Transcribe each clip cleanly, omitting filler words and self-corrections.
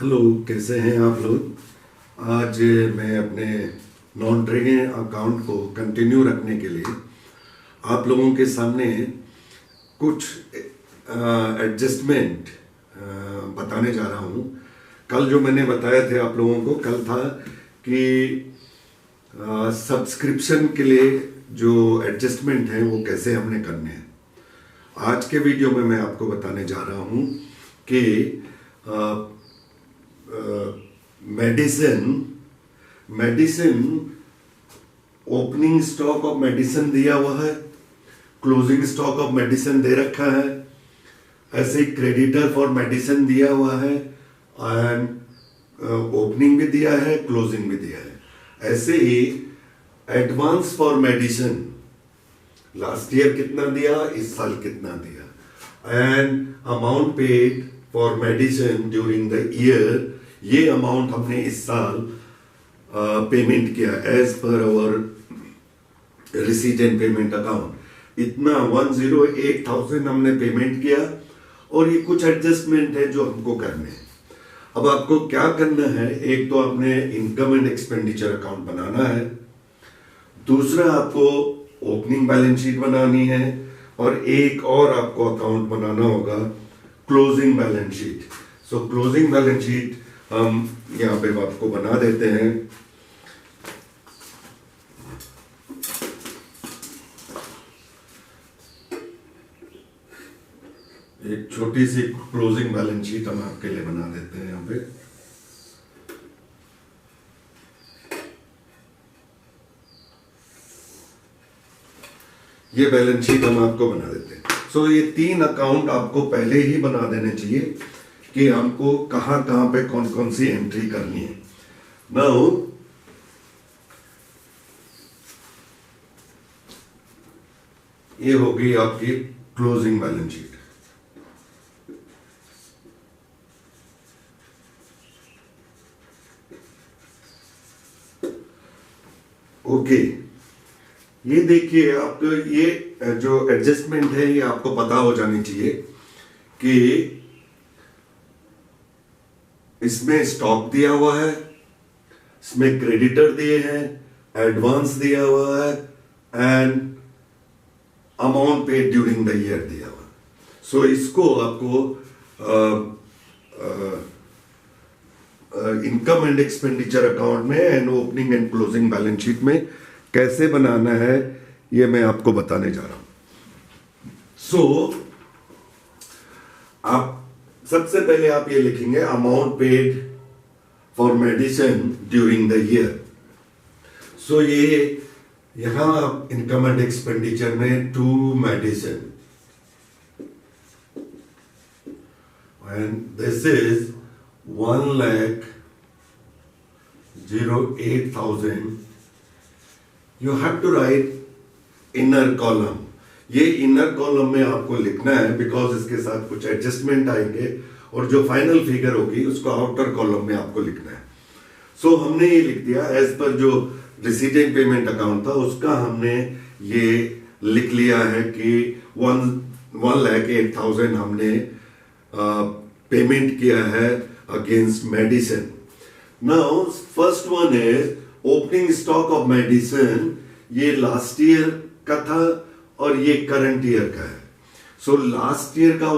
Hello, कैसे हैं आप लोग। आज मैं अपने नॉन ट्रेडिंग अकाउंट को कंटिन्यू रखने के लिए आप लोगों के सामने कुछ एडजस्टमेंट बताने जा रहा हूँ। कल जो मैंने बताया थे आप लोगों को, कल था कि सब्सक्रिप्शन के लिए जो एडजस्टमेंट है वो कैसे हमने करने हैं। आज के वीडियो में मैं आपको बताने जा रहा हूँ कि medicine opening stock of medicine दिया हुआ है, क्लोजिंग स्टॉक ऑफ मेडिसिन दे रखा है, ऐसे ही क्रेडिटर फॉर मेडिसिन दिया हुआ है एंड ओपनिंग भी दिया है, क्लोजिंग भी दिया है। ऐसे ही advance for medicine last year कितना दिया, इस साल कितना दिया, and amount paid for medicine during the year, ये अमाउंट हमने इस साल पेमेंट किया as per our receipt and payment account. इतना 108,000 हमने पेमेंट किया और ये कुछ एडजस्टमेंट है जो हमको करने हैं। अब आपको क्या करना है, एक तो आपने इनकम एंड एक्सपेंडिचर अकाउंट बनाना है, दूसरा आपको ओपनिंग बैलेंस शीट बनानी है और एक और आपको अकाउंट बनाना होगा क्लोजिंग बैलेंस शीट। सो क्लोजिंग बैलेंस शीट हम यहाँ पे आपको बना देते हैं। एक छोटी सी क्लोजिंग बैलेंस शीट हम आपके लिए बना देते हैं यहाँ पे। ये बैलेंस शीट हम आपको बना देते हैं। सो ये 3 अकाउंट आपको पहले ही बना देने चाहिए कि हमको कहां कहां पे कौन कौन सी एंट्री करनी है। नाउ ये होगी आपकी क्लोजिंग बैलेंस शीट। ओके, ये देखिए आपको, ये जो एडजस्टमेंट है ये आपको पता हो जानी चाहिए कि इसमें स्टॉक दिया हुआ है, इसमें क्रेडिटर दिए हैं, एडवांस दिया हुआ है and amount paid during the year दिया हुआ है। सो इसको आपको इनकम एंड एक्सपेंडिचर अकाउंट में and opening and closing balance sheet में कैसे बनाना है ये मैं आपको बताने जा रहा हूं। सो आप सबसे पहले आप ये लिखेंगे amount paid for medicine during the year. So ये यहां आप इनकम एंड एक्सपेंडिचर में to medicine and this is 1,08,000। You have to write inner column. ये इनर कॉलम में आपको लिखना है बिकॉज इसके साथ कुछ एडजस्टमेंट आएंगे और जो फाइनल फिगर होगी उसको आउटर कॉलम में आपको लिखना है। सो हमने ये लिख दिया एज पर जो रिसीट एंड पेमेंट अकाउंट था उसका हमने ये लिख लिया है कि 1,08,000 हमने पेमेंट किया है against medicine. Now first one is opening stock of medicine. ये लास्ट ईयर का था और ये करंट ईयर का है। सो लास्ट ईयर का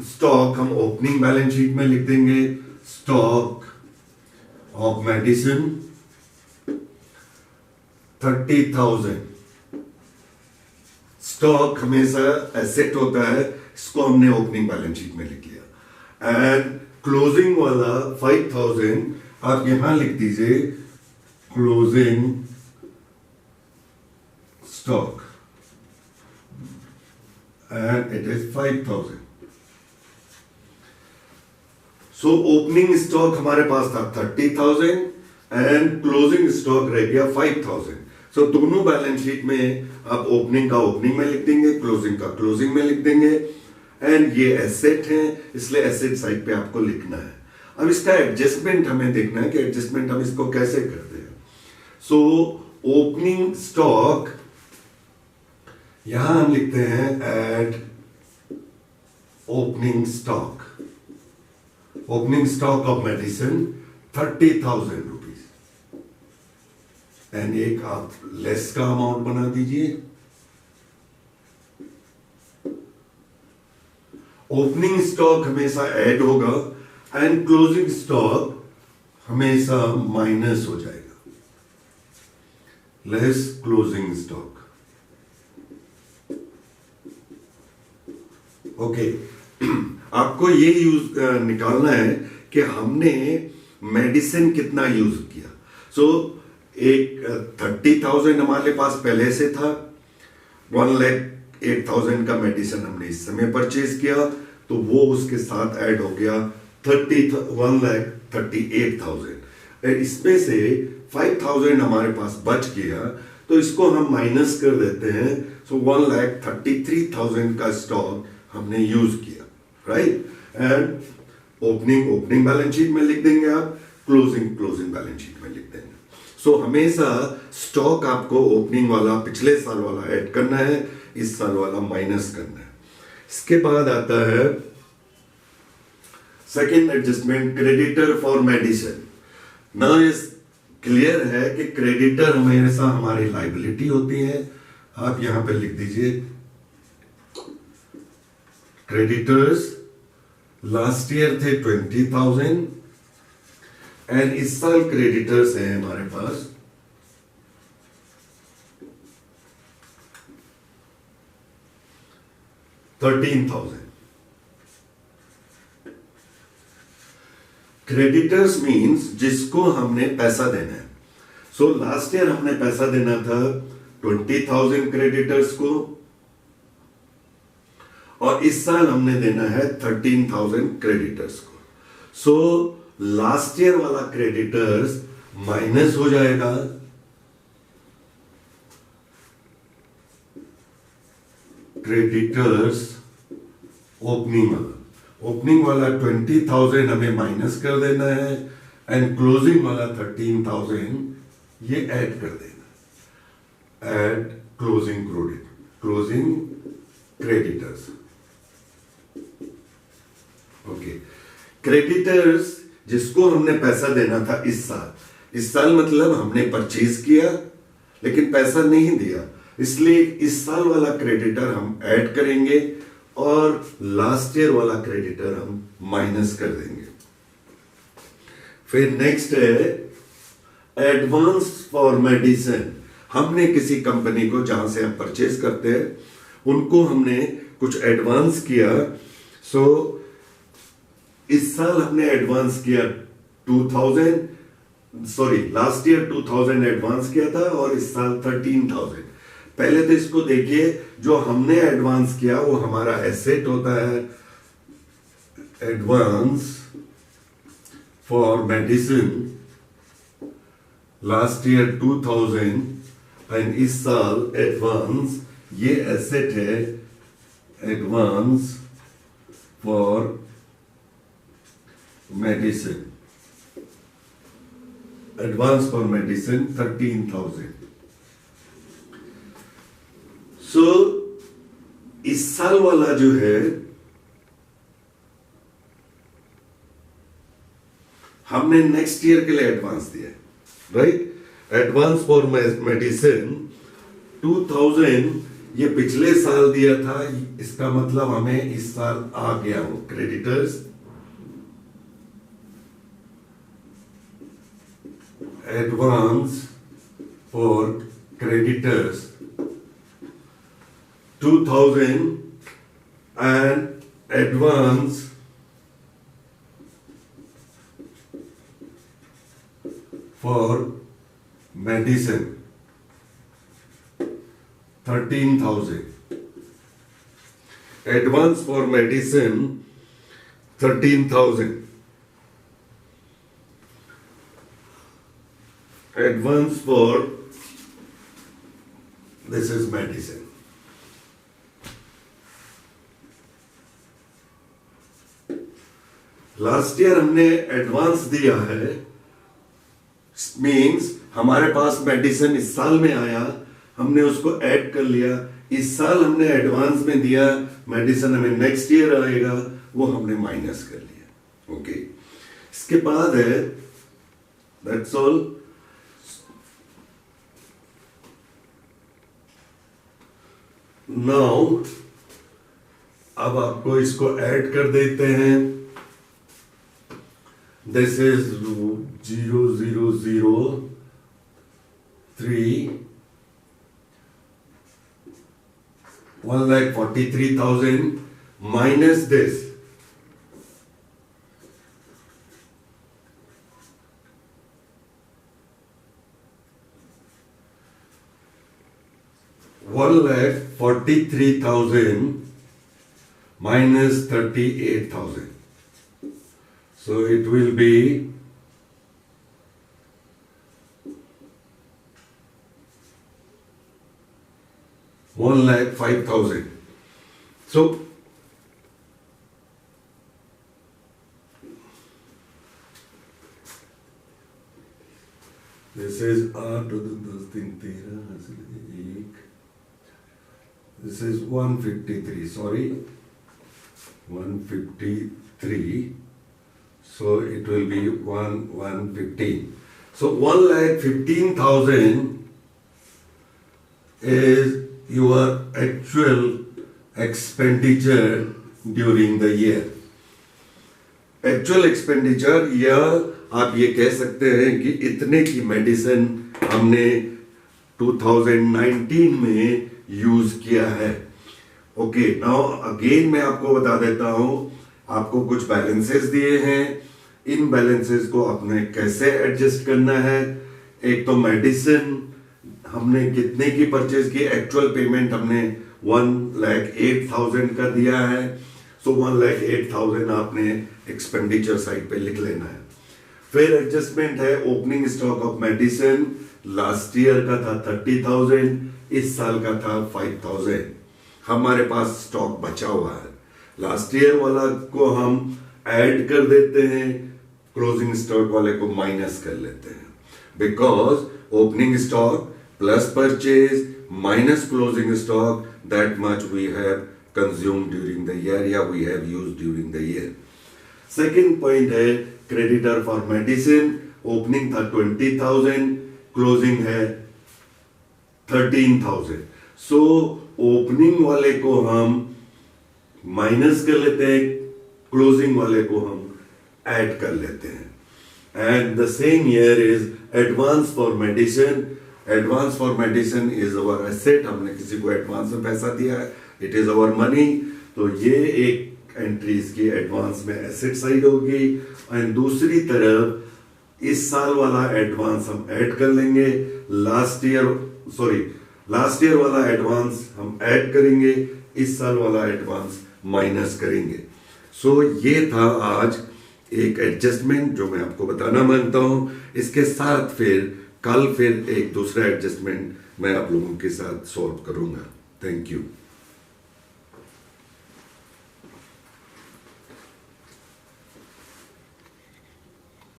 स्टॉक हम ओपनिंग बैलेंस शीट में लिख देंगे, स्टॉक ऑफ मेडिसिन 30,000। स्टॉक हमेशा एसेट होता है, इसको हमने ओपनिंग बैलेंस शीट में लिख लिया। एंड क्लोजिंग वाला 5,000 आप यहां लिख दीजिए closing stock and it is 5,000। So opening stock हमारे पास था 30,000 एंड क्लोजिंग स्टॉक रह गया 5,000। सो दोनों बैलेंस शीट में आप ओपनिंग का ओपनिंग में लिख देंगे, क्लोजिंग का क्लोजिंग में लिख देंगे। एंड ये एसेट है इसलिए एसेट साइड पे आपको लिखना है। अब इसका एडजस्टमेंट हमें देखना है कि एडजस्टमेंट हम इसको कैसे करते हैं। सो ओपनिंग स्टॉक यहां हम लिखते हैं add opening stock. Opening stock of medicine 30,000 rupees, and एक आप लेस का अमाउंट बना दीजिए। ओपनिंग स्टॉक हमेशा ऐड होगा एंड क्लोजिंग स्टॉक हमेशा माइनस हो जाएगा, लेस क्लोजिंग स्टॉक। ओके, आपको ये यूज निकालना है कि हमने मेडिसिन कितना यूज किया। सो एक 30,000 हमारे पास पहले से था, 1,08,000 का मेडिसिन हमने इस समय परचेज किया, तो वो उसके साथ ऐड हो गया 1,38,000। इसमें से 5,000 हमारे पास बच गया, तो इसको हम माइनस कर देते हैं। सो 1,33,000 का स्टॉक हमने यूज किया, right. And opening balance sheet में लिख देंगे आप, क्लोजिंग बैलेंस शीट में लिख देंगे। सो हमेशा स्टॉक आपको ओपनिंग वाला पिछले साल वाला ऐड करना है, इस साल वाला माइनस करना है। इसके बाद आता है second adjustment, creditor for medicine. ना इस क्लियर है कि क्रेडिटर हमेशा हमारी लाइबिलिटी होती है। आप यहां पे लिख दीजिए क्रेडिटर्स लास्ट ईयर थे 20,000 एंड इस साल क्रेडिटर्स है हमारे पास 13,000। क्रेडिटर्स मींस जिसको हमने पैसा देना है। सो लास्ट ईयर हमने पैसा देना था 20,000 क्रेडिटर्स को, और इस साल हमने देना है 13,000 क्रेडिटर्स को। सो लास्ट ईयर वाला क्रेडिटर्स माइनस हो जाएगा, क्रेडिटर्स ओपनिंग वाला 20,000 हमें माइनस कर देना है, एंड क्लोजिंग वाला 13,000 ये ऐड कर देना, add closing creditors. Okay, creditors जिसको हमने पैसा देना था इस साल मतलब हमने परचेज किया लेकिन पैसा नहीं दिया, इसलिए इस साल वाला क्रेडिटर हम ऐड करेंगे और लास्ट ईयर वाला क्रेडिटर हम माइनस कर देंगे। फिर नेक्स्ट है एडवांस फॉर मेडिसिन। हमने किसी कंपनी को जहां से हम परचेज करते हैं उनको हमने कुछ एडवांस किया। सो इस साल हमने एडवांस किया 2,000, लास्ट ईयर 2,000 एडवांस किया था और इस साल 13,000। पहले तो इसको देखिए, जो हमने एडवांस किया वो हमारा एसेट होता है, advance for medicine last year 2,000 and इस साल एडवांस ये एसेट है, advance for medicine, advance for medicine 13,000। सो इस साल वाला जो है हमने नेक्स्ट ईयर के लिए एडवांस दिया, राइट। एडवांस फॉर मेडिसिन 2,000 ये पिछले साल दिया था, इसका मतलब हमें इस साल आ गया वो creditors. Advance for creditors 2,000 and advance for medicine 13,000, advance for medicine 13,000, advance for this is medicine। Last year हमने एडवांस दिया है, मींस हमारे पास मेडिसिन इस साल में आया, हमने उसको ऐड कर लिया। इस साल हमने एडवांस में दिया, मेडिसिन हमें नेक्स्ट ईयर आएगा, वो हमने माइनस कर लिया। ओके, इसके बाद है, दैट्स ऑल। नाउ अब आपको इसको ऐड कर देते हैं। This is 0003 1,43,000 minus this 1,43,000 minus 38,000. So it will be 1,05,000. So this is R to the 10 13 this is 153, sorry, 153. So it will be 115. So 1,15,000 is your actual expenditure during the year. Actual expenditure, या आप ये कह सकते हैं कि इतने की medicine हमने 2019 में यूज किया है। ओके, नाउ अगेन मैं आपको बता देता हूं, आपको कुछ बैलेंसेस दिए हैं, इन बैलेंसेस को आपने कैसे एडजस्ट करना है। एक तो मेडिसिन हमने कितने की परचेज की, एक्चुअल पेमेंट हमने 1,08,000 का दिया है। सो 1,08,000 आपने एक्सपेंडिचर साइड पे लिख लेना है। फिर एडजस्टमेंट है opening stock of medicine, last year का था 30,000, इस साल का था 5,000। हमारे पास स्टॉक बचा हुआ है, लास्ट ईयर वाला को हम ऐड कर देते हैं, क्लोजिंग स्टॉक वाले को माइनस कर लेते हैं, because opening stock plus purchase minus closing stock, that much we have consume during the year या we have used during the year. Second point है क्रेडिटर फॉर मेडिसिन, ओपनिंग था 20,000, closing है 13,000। So opening वाले को हम minus कर लेते हैं, क्लोजिंग वाले को हम ऐड कर लेते हैं। And the same year is advance for medicine. Advance for medicine is our asset, हमने किसी को एडवांस में पैसा दिया है, इट इज अवर मनी। तो ये एक एंट्री इसकी एडवांस में एसेट साइड होगी। एंड दूसरी तरफ इस साल वाला एडवांस हम ऐड कर लेंगे, लास्ट ईयर वाला एडवांस हम ऐड करेंगे, इस साल वाला एडवांस माइनस करेंगे। सो ये था आज एक एडजस्टमेंट जो मैं आपको बताना मांगता हूं। इसके साथ फिर कल फिर एक दूसरा एडजस्टमेंट मैं आप लोगों के साथ सॉल्व करूंगा। Thank you.